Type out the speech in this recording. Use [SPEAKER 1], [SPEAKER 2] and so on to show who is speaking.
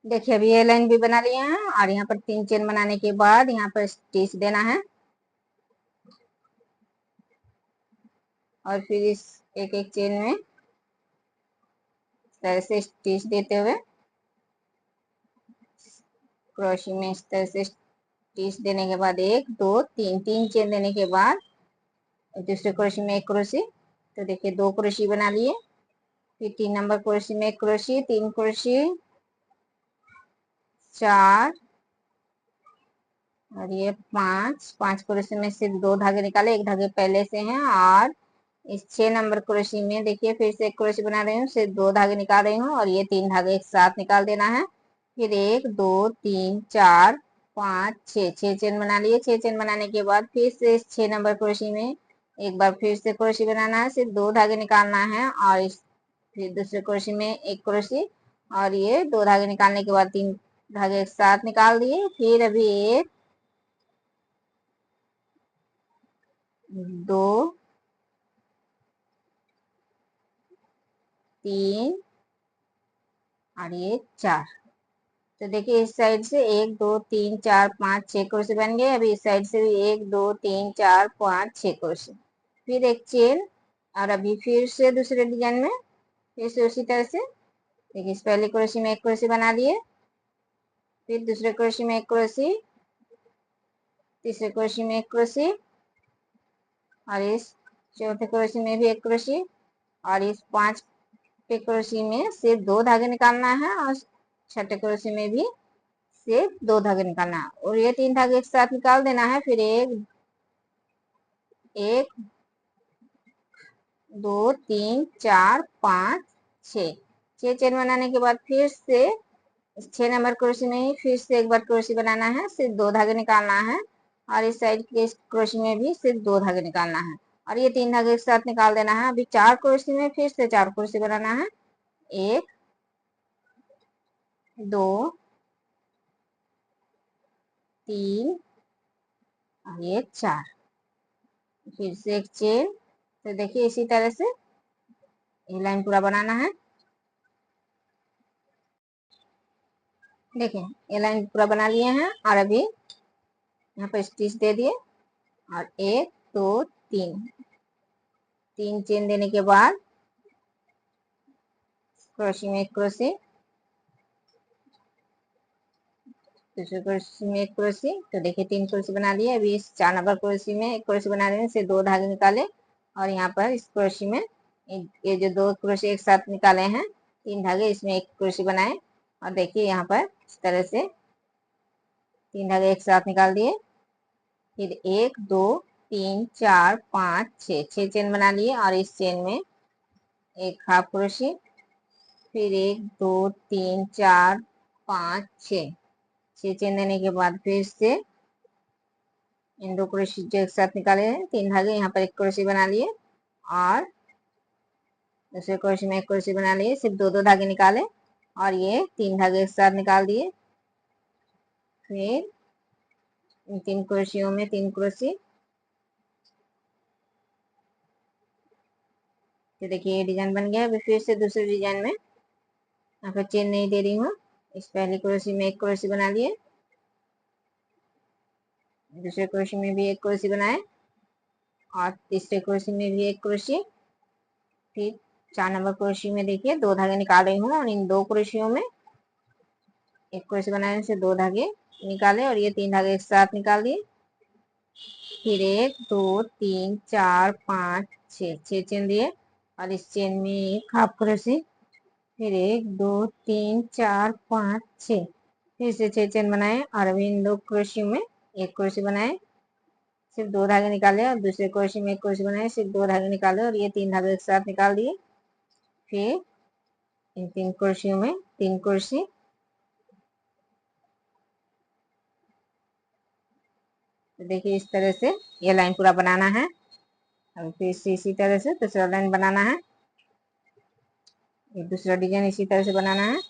[SPEAKER 1] देखिए अभी ये लाइन भी बना लिए हैं और यहाँ पर 3 चेन बनाने के बाद यहाँ पर स्टिच देना है और फिर इस एक एक चेन में इस तरह से स्टिच देते हुए क्रोशे में इस तरह से स्टिच देने के बाद 1 2 3 3 चेन देने के बाद दूसरे क्रोशे में एक क्रोशे, तो देखिए 2 क्रोशे बना लिए। फिर 3 नंबर क्रोशे में एक क्रोशे, 3 क्रोशे, 4 और ये 5 क्रोशे में सिर्फ 2 धागे निकाले, एक धागे पहले से हैं। और इस 6 नंबर क्रोशे में देखिए फिर से एक क्रोशे बना रही हूँ, सिर्फ 2 धागे निकाल रही हूँ और ये 3 धागे एक साथ निकाल देना है। फिर 1 2 3 4 5 6 6 चेन बना लिए। 6 चेन बनाने के बाद फिर से इस 6 नंबर क्रोशे में एक बार फिर से क्रोशे बनाना है, सिर्फ 2 धागे निकालना है और इस फिर दूसरे क्रोशे में एक क्रोशे और ये 2 धागे निकालने के बाद 3 धागे एक साथ निकाल दिए। फिर अभी 1 2 3 और ये 4। तो देखिए इस साइड से 1 2 3 4 5 6 क्रोशे बन गए। अभी इस साइड से भी 1 2 3 4 5 6 क्रोशे, फिर एक चेन और अभी फिर से दूसरे डिजाइन में फिर से उसी तरह से देखिए इस पहले क्रोशे में एक क्रोशे बना लिए, फिर दूसरे क्रोशे में एक क्रोशे, तीसरे क्रोशे में एक क्रोशे और इस चौथे क्रोशे में भी एक क्रोशे और इस 5 क्रोशे में सिर्फ 2 धागे निकालना है और छठे क्रोशे में भी सिर्फ 2 धागे निकालना है और ये 3 धागे एक साथ निकाल देना है। फिर 1 2 3 4 5 6 चेन बनाने के बाद फिर से 6 नंबर क्रोशे में ही फिर से एक बार क्रोशे बनाना है, सिर्फ 2 धागे निकालना है और इस साइड के क्रोशे में भी सिर्फ 2 धागे निकालना है और ये 3 धागे एक साथ निकाल देना है। अभी 4 क्रोशे में फिर से 4 क्रोशे बनाना है, 1 2 3 और ये 4, फिर से एक चेन। तो देखिए इसी तरह से ये लाइन पूरा बनाना है। देखिए ये लाइन पूरा बना लिए हैं और अभी यहाँ पर स्टिच दे दिए और 1 2 3 चेन देने के बाद क्रोशे में एक क्रोशे, दूसरे क्रोशे में एक क्रोशे, तो देखिए 3 क्रोशे बना लिए। अभी इस 4 नंबर क्रोशे में एक क्रोशे बना रहे हैं, इसे 2 धागे निकाले और यहाँ पर इस क्रोशे में ये जो 2 क्रोशे एक साथ निकाले हैं 3 धागे, इसमें एक क्रोशे बनाए और देखिए यहाँ पर इस तरह से 3 धागे एक साथ निकाल दिए। फिर 1 2 3 4 5 6 चेन बना लिए और इस चेन में एक हाफ क्रोशे, फिर 1 2 3 4 5 6 चेन देने के बाद फिर से इन 2 क्रोशे जो एक साथ निकाले हैं 3 धागे, यहाँ पर एक क्रोशे बना लिए और दूसरे क्रोशे में एक क्रोशे बना लिए, सिर्फ 2 धागे निकाले और ये 3 धागे एक साथ निकाल दिए। फिर इन 3 क्रोशियों में 3 क्रोशे, तो देखिए ये डिजाइन बन गया। अभी फिर से दूसरे डिजाइन में यहाँ पर चेन नहीं दे रही हूँ, इस पहले क्रोशे में एक क्रोशे बना लिए, दूसरे क्रोशे में भी एक क्रोशे बनाए और तीसरे क्रोशे में भी एक क्रोशे। फिर 4 नंबर क्रोशे में देखिए 2 धागे निकाल रही हूँ और इन 2 क्रोशियों में एक क्रोशे बनाने से 2 धागे निकाले और ये 3 धागे एक साथ निकाल दिए। फिर 1 2 3 4 5 6 चेन दिए और इस चेन में एक हाफ क्रोशे, फिर 1 2 3 4 5 6 फिर से 6 चेन बनाए और अभी इन 2 क्रोशियों में एक क्रोशे बनाए, सिर्फ 2 धागे निकाले और दूसरे क्रोशे में एक क्रोशे बनाए, सिर्फ 2 धागे निकाले और ये 3 धागे एक साथ निकाल दिए। फिर इन 3 क्रोशियों में 3 क्रोशे, तो देखिए इस तरह से ये लाइन पूरा बनाना है। अब फिर से इसी तरह से दूसरा लाइन बनाना है, ये दूसरा डिजाइन इसी तरह से बनाना है।